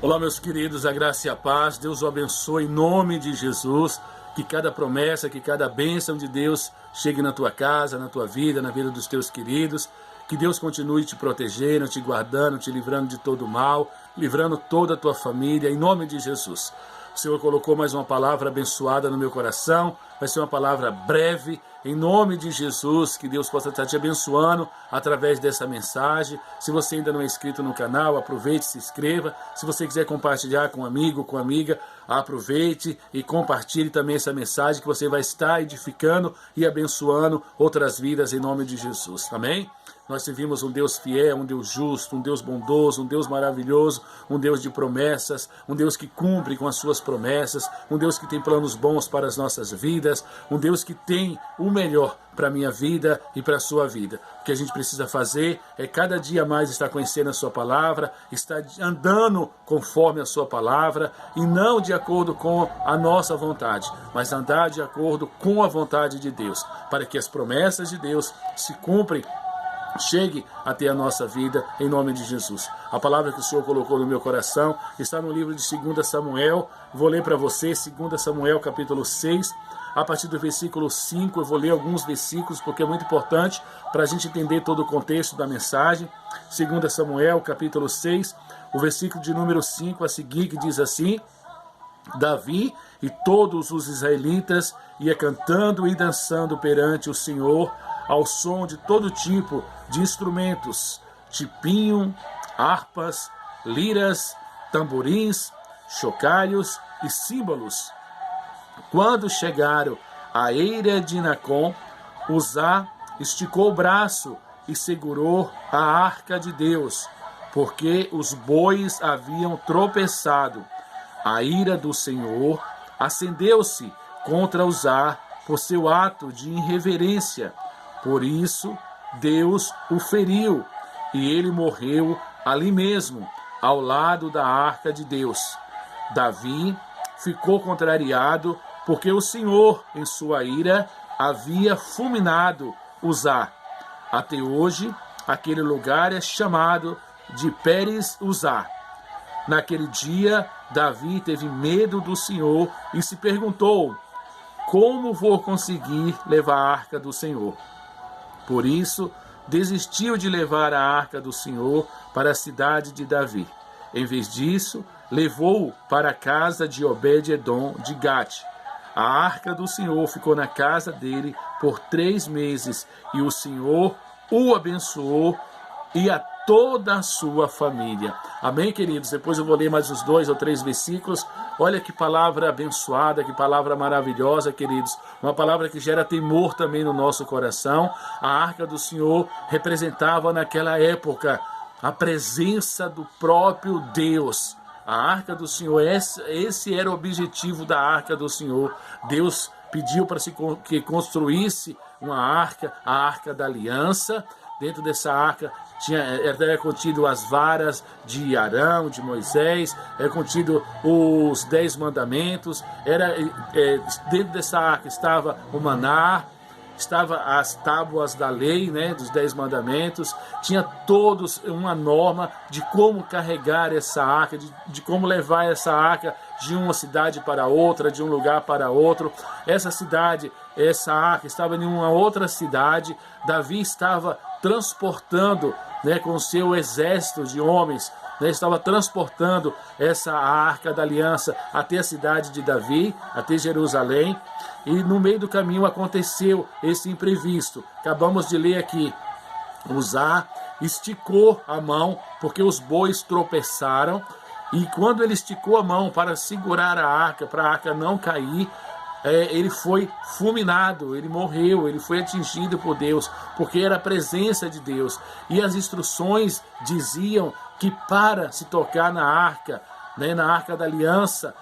Olá, meus queridos, a graça e a paz, Deus o abençoe em nome de Jesus, que cada promessa, que cada bênção de Deus chegue na tua casa, na tua vida, na vida dos teus queridos, que Deus continue te protegendo, te guardando, te livrando de todo mal, livrando toda a tua família, em nome de Jesus. O Senhor colocou mais uma palavra abençoada no meu coração, vai ser uma palavra breve, em nome de Jesus, que Deus possa estar te abençoando através dessa mensagem. Se você ainda não é inscrito no canal, aproveite, se inscreva. Se você quiser compartilhar com um amigo, com amiga, aproveite e compartilhe também essa mensagem, que você vai estar edificando e abençoando outras vidas em nome de Jesus. Amém? Nós servimos um Deus fiel, um Deus justo, um Deus bondoso, um Deus maravilhoso, um Deus de promessas, um Deus que cumpre com as suas promessas, um Deus que tem planos bons para as nossas vidas, um Deus que tem o melhor para a minha vida e para a sua vida. O que a gente precisa fazer é cada dia mais estar conhecendo a sua palavra, estar andando conforme a sua palavra e não de acordo com a nossa vontade, mas andar de acordo com a vontade de Deus, para que as promessas de Deus se cumprem, chegue até a nossa vida, em nome de Jesus. A palavra que o Senhor colocou no meu coração está no livro de 2 Samuel. Vou ler para você 2 Samuel capítulo 6, a partir do versículo 5. Eu vou ler alguns versículos porque é muito importante para a gente entender todo o contexto da mensagem. 2 Samuel capítulo 6, o versículo de número 5 a seguir, que diz assim: Davi e todos os israelitas ia cantando e dançando perante o Senhor ao som de todo tipo de instrumentos, tipinho, harpas, liras, tamborins, chocalhos e símbolos. Quando chegaram à eira de Nacon, Uzá esticou o braço e segurou a arca de Deus, porque os bois haviam tropeçado. A ira do Senhor acendeu-se contra Uzá por seu ato de irreverência. Por isso, Deus o feriu, e ele morreu ali mesmo, ao lado da arca de Deus. Davi ficou contrariado, porque o Senhor, em sua ira, havia fulminado Uzá. Até hoje, aquele lugar é chamado de Pérez-Uzá. Naquele dia, Davi teve medo do Senhor e se perguntou: como vou conseguir levar a arca do Senhor? Por isso, desistiu de levar a arca do Senhor para a cidade de Davi. Em vez disso, levou-o para a casa de Obed-edom de Gate. A arca do Senhor ficou na casa dele por 3 meses, e o Senhor o abençoou e a toda a sua família. Amém, queridos? Depois eu vou ler mais uns 2 ou 3 versículos. Olha que palavra abençoada, que palavra maravilhosa, queridos. Uma palavra que gera temor também no nosso coração. A arca do Senhor representava naquela época a presença do próprio Deus. A arca do Senhor, esse era o objetivo da arca do Senhor. Deus pediu para que construísse uma arca, a arca da aliança. Dentro dessa arca era contido as varas de Arão, de Moisés, era contido os 10 mandamentos, dentro dessa arca estava o maná, estava as tábuas da lei, né, dos 10 mandamentos, tinha todos uma norma de como carregar essa arca, de como levar essa arca de uma cidade para outra, de um lugar para outro. Essa arca estava em uma outra cidade. Davi estava transportando, né, com o seu exército de homens, né, estava transportando essa arca da aliança até a cidade de Davi, até Jerusalém, e no meio do caminho aconteceu esse imprevisto. Acabamos de ler aqui: Uzá esticou a mão porque os bois tropeçaram, e quando ele esticou a mão para segurar a arca, para a arca não cair, ele foi fulminado, ele morreu, ele foi atingido por Deus, porque era a presença de Deus. E as instruções diziam que para se tocar na arca, né, na arca da aliança,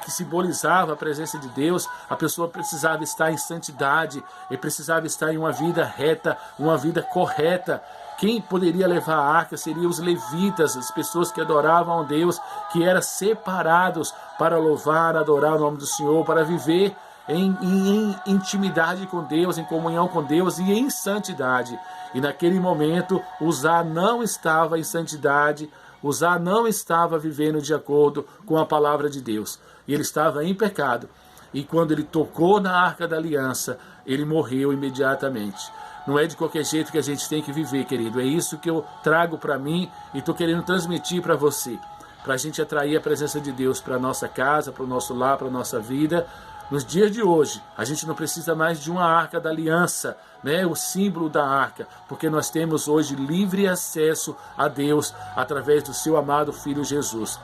que simbolizava a presença de Deus, a pessoa precisava estar em santidade, e precisava estar em uma vida reta, uma vida correta. Quem poderia levar a arca seriam os levitas, as pessoas que adoravam a Deus, que eram separados para louvar, adorar o nome do Senhor, para viver em intimidade com Deus, em comunhão com Deus e em santidade. E naquele momento, Uzá não estava em santidade, Uzá não estava vivendo de acordo com a palavra de Deus. E ele estava em pecado. E quando ele tocou na Arca da Aliança, ele morreu imediatamente. Não é de qualquer jeito que a gente tem que viver, querido. É isso que eu trago para mim e estou querendo transmitir para você. Para a gente atrair a presença de Deus para a nossa casa, para o nosso lar, para a nossa vida. Nos dias de hoje, a gente não precisa mais de uma Arca da Aliança, né? O símbolo da arca, porque nós temos hoje livre acesso a Deus através do seu amado Filho Jesus.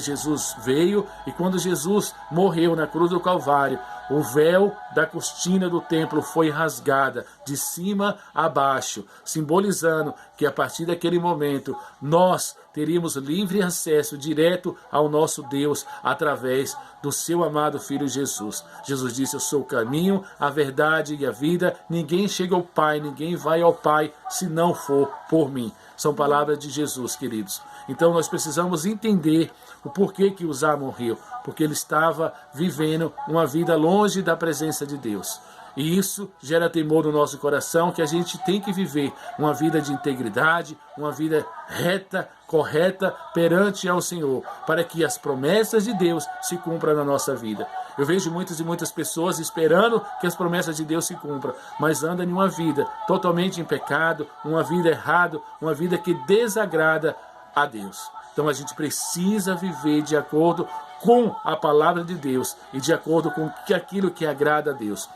Jesus veio e quando Jesus morreu na cruz do Calvário, o véu da cortina do templo foi rasgada de cima a baixo, simbolizando que a partir daquele momento nós teríamos livre acesso direto ao nosso Deus através do seu amado Filho Jesus. Jesus disse: eu sou o caminho, a verdade e a vida, ninguém chega ao Pai, ninguém vai ao Pai se não for por mim. São palavras de Jesus, queridos. Então nós precisamos entender o porquê que Uzá morreu, porque ele estava vivendo uma vida longe da presença de Deus. E isso gera temor no nosso coração, que a gente tem que viver uma vida de integridade, uma vida reta, correta perante ao Senhor, para que as promessas de Deus se cumpram na nossa vida. Eu vejo muitas e muitas pessoas esperando que as promessas de Deus se cumpram, mas andam em uma vida totalmente em pecado, uma vida errada, uma vida que desagrada a Deus. Então a gente precisa viver de acordo com a palavra de Deus e de acordo com aquilo que agrada a Deus.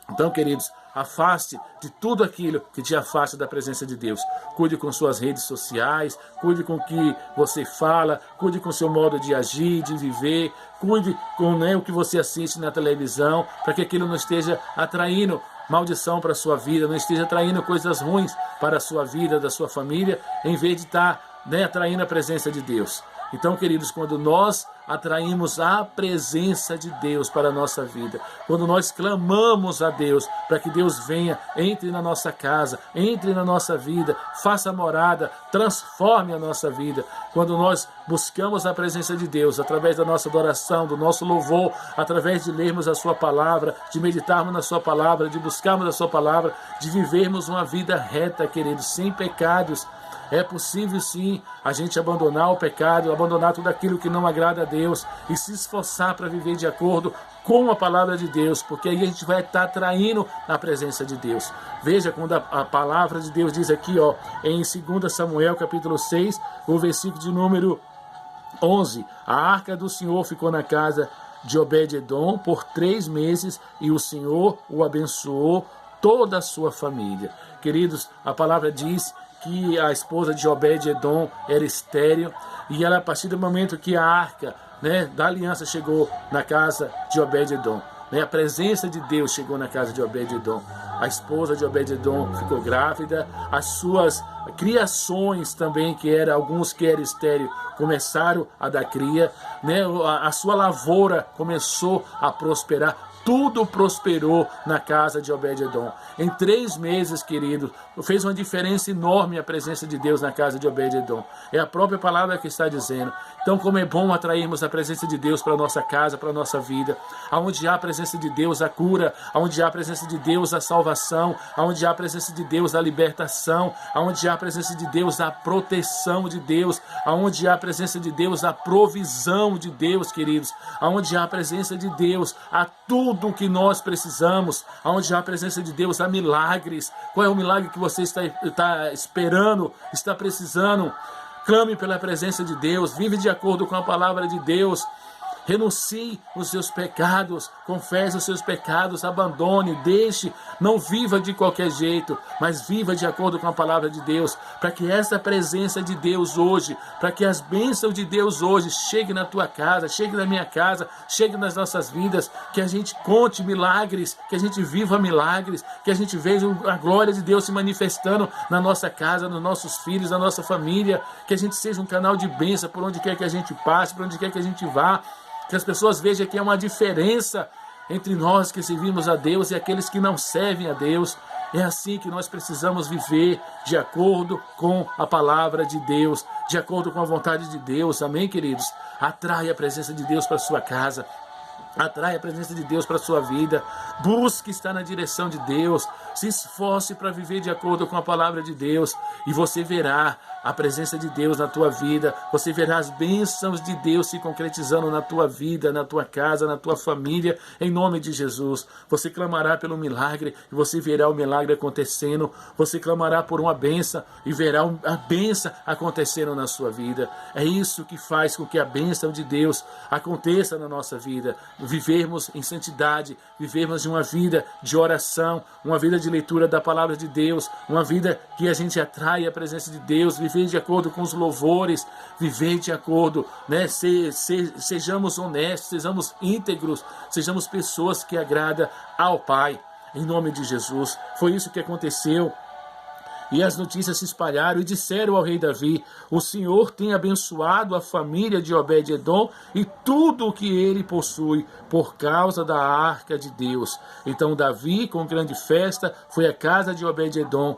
Então, queridos, afaste de tudo aquilo que te afasta da presença de Deus. Cuide com suas redes sociais, cuide com o que você fala, cuide com o seu modo de agir, de viver, cuide com o que você assiste na televisão, para que aquilo não esteja atraindo maldição para a sua vida, não esteja atraindo coisas ruins para a sua vida, da sua família, em vez de estar atraindo a presença de Deus. Então, queridos, quando nós atraímos a presença de Deus para a nossa vida, quando nós clamamos a Deus para que Deus venha, entre na nossa casa, entre na nossa vida, faça morada, transforme a nossa vida, quando nós buscamos a presença de Deus através da nossa adoração, do nosso louvor, através de lermos a sua palavra, de meditarmos na sua palavra, de buscarmos a sua palavra, de vivermos uma vida reta, queridos, sem pecados, é possível sim a gente abandonar o pecado, abandonar tudo aquilo que não agrada a Deus e se esforçar para viver de acordo com a palavra de Deus, porque aí a gente vai estar atraindo a presença de Deus. Veja quando a palavra de Deus diz aqui, em 2 Samuel capítulo 6, o versículo de número 11. A arca do Senhor ficou na casa de Obed-edom por 3 meses e o Senhor o abençoou, toda a sua família. Queridos, a palavra diz que a esposa de Obed-edom era estéril, e ela, a partir do momento que a arca da aliança chegou na casa de Obed-edom, a presença de Deus chegou na casa de Obed-edom, a esposa de Obed-edom ficou grávida, as suas criações também, alguns que eram estéril, começaram a dar cria, a sua lavoura começou a prosperar. Tudo prosperou na casa de Obed-edom. Em 3 meses, querido, fez uma diferença enorme a presença de Deus na casa de Obed-edom. É a própria palavra que está dizendo. Então, como é bom atrairmos a presença de Deus para a nossa casa, para a nossa vida. Onde há a presença de Deus, a cura. Onde há a presença de Deus, a salvação. Onde há a presença de Deus, a libertação. Onde há a presença de Deus, a proteção de Deus. Onde há a presença de Deus, a provisão de Deus, queridos. Onde há a presença de Deus, a tudo que nós precisamos, onde há a presença de Deus, há milagres. Qual é o milagre que você está esperando, está precisando? Clame pela presença de Deus, vive de acordo com a palavra de Deus. Renuncie os seus pecados, confesse os seus pecados, abandone, deixe, não viva de qualquer jeito, mas viva de acordo com a palavra de Deus, para que essa presença de Deus hoje, para que as bênçãos de Deus hoje cheguem na tua casa, cheguem na minha casa, cheguem nas nossas vidas, que a gente conte milagres, que a gente viva milagres, que a gente veja a glória de Deus se manifestando na nossa casa, nos nossos filhos, na nossa família, que a gente seja um canal de bênção por onde quer que a gente passe, por onde quer que a gente vá, que as pessoas vejam que há uma diferença entre nós que servimos a Deus e aqueles que não servem a Deus. É assim que nós precisamos viver, de acordo com a palavra de Deus, de acordo com a vontade de Deus. Amém, queridos? Atraia a presença de Deus para a sua casa. Atrai a presença de Deus para a sua vida. Busque estar na direção de Deus. Se esforce para viver de acordo com a palavra de Deus. E você verá a presença de Deus na tua vida. Você verá as bênçãos de Deus se concretizando na tua vida, na tua casa, na tua família. Em nome de Jesus. Você clamará pelo milagre e você verá o milagre acontecendo. Você clamará por uma bênção e verá a bênção acontecendo na sua vida. É isso que faz com que a bênção de Deus aconteça na nossa vida. Vivermos em santidade, vivermos uma vida de oração, uma vida de leitura da palavra de Deus, uma vida que a gente atrai a presença de Deus, viver de acordo com os louvores, viver de acordo, né? Sejamos honestos, sejamos íntegros, sejamos pessoas que agradam ao Pai, em nome de Jesus. Foi isso que aconteceu. E as notícias se espalharam e disseram ao rei Davi: o Senhor tem abençoado a família de Obed-edom e tudo o que ele possui por causa da arca de Deus. Então Davi, com grande festa, foi à casa de Obed-edom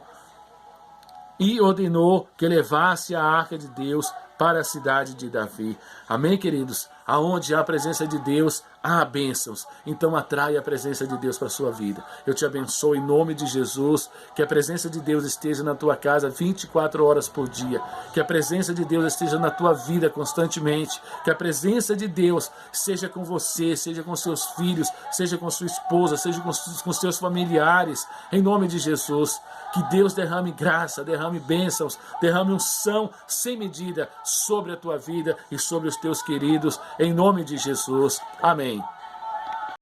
e ordenou que levasse a arca de Deus para a cidade de Davi. Amém, queridos? Aonde há a presença de Deus, há bênçãos. Então atrai a presença de Deus para a sua vida. Eu te abençoo em nome de Jesus. Que a presença de Deus esteja na tua casa 24 horas por dia. Que a presença de Deus esteja na tua vida constantemente. Que a presença de Deus seja com você, seja com seus filhos, seja com sua esposa, seja com seus familiares. Em nome de Jesus. Que Deus derrame graça, derrame bênçãos, derrame unção sem medida sobre a tua vida e sobre os teus queridos. Em nome de Jesus. Amém.